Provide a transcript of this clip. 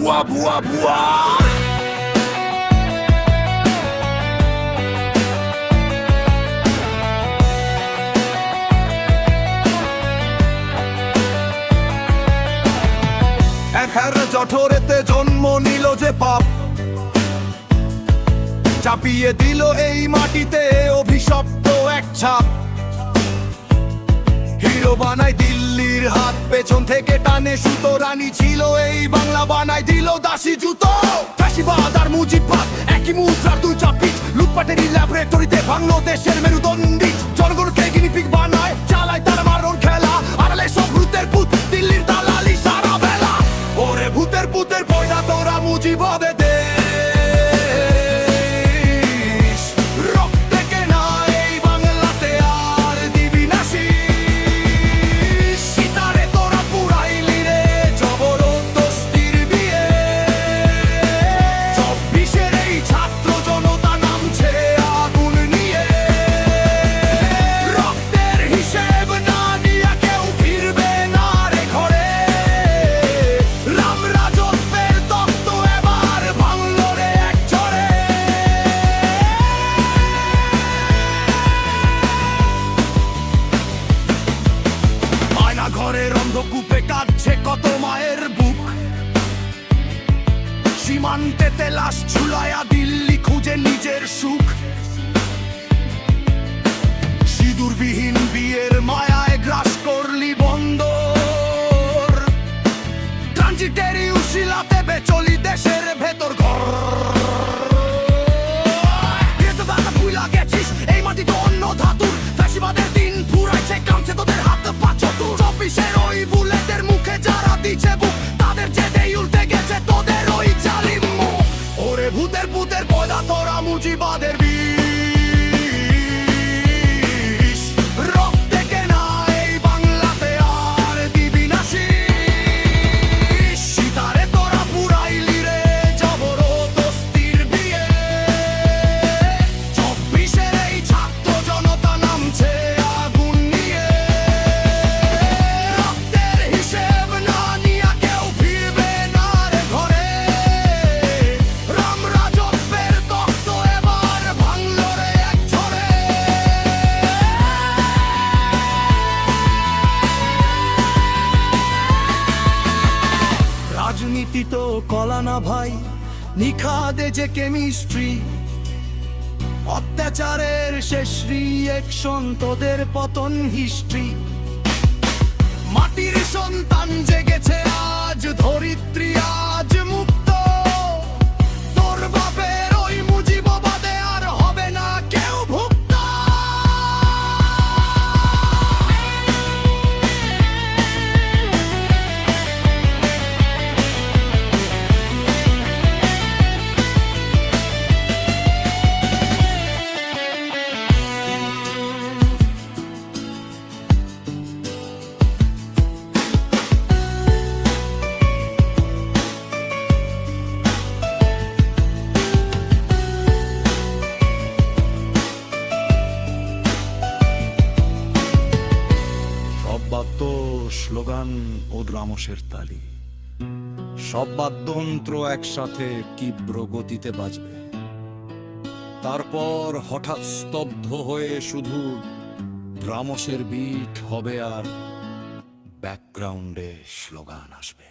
বুয়া বুয়া বুয়া। একার জঠরেতে জন্ম নিল যে পাপ, চাপিয়ে দিল এই মাটিতে অভিশপ্ত এক ছাপ। হিরো বানাই দিল্লির হাত, পেছন থেকে টানে সুতো, রানী ছিল এই বাংলা, বানাই দিল দাসী জুতো। ফাঁসিবাদ আর মুজিববাদ একই মুদ্রার দুই চাপি, লুটপাটের ল্যাবরেটরিতে ভাঙলো দেশের মেরুদণ্ডী। জনগণকে গিনিপিগ বানায়, চালায় তার মারণ খেলা, আড়ালে সব ভূতের পুত, দিল্লির দালালি সারা বেলা। ওরে ভূতের পুতের পয়দা তোরা মুজিবাদে দে। ঘরের অন্ধকূপে কাটছে কত মায়ের বুক, সীমান্তেতে লাশ ঝুলায়া দিল্লি খুঁজে নিজের সুখ। সিঁদুরবিহীন বিয়ের মায়ায় গ্রাস করলি বন্দর, ট্রানজিটেরি উশিলাতে বেচলি দেশের ভেতর ঘর। গেছিস এই মাটি তো অন্য ধাতুর, ফ্যাসিবাদের দিন পুরাইছে, কামছে তোদের হাত পা চতুর। চব্বিশের ওই বুলেটের মুখে যারা দিচ্ছে বুক, তাদের জেদেই উল্টে গেছে তোদের ওই জালিম মুখ। ওরে ভূতের পুতের পয়দা তোরা মুজিবাদের বিষ, রক্তে কেনা এই বাংলাতে আর দিবি না শীষ। সীতারে তোরা পুরাইলি রে জবরদস্তির বিয়ে, চব্বিশের এই ছাত্র জনতা নামছে আগুন নিয়ে। রক্তের হিসেব না নিয়া কেউ ফিরবে না রে ঘরে, রাম রাজত্বের তখ্ত এবার ভাঙল রে এক ঝড়ে। রাজনীতি তো কলা না ভাই, নিখাদে যে কেমিস্ট্রি। অত্যাচারের শেষ রিয়েকশন তোদের পতন হিস্ট্রি। মাটির সন্তান জেগেছে আজ, ধরিত্রী আজ মুক্ত। তোর বাপের ওই মুজিববাদে আর হবে না কেউ ভুক্ত। স্লোগান ও দ্রামসের তালি, সব বাদ্যযন্ত্র একসাথে তীব্র গতিতে বাজবে। তারপর হঠাৎ স্তব্ধ হয়ে শুধু দ্রামসের বিট হবে, আর ব্যাকগ্রাউন্ডে স্লোগান আসবে।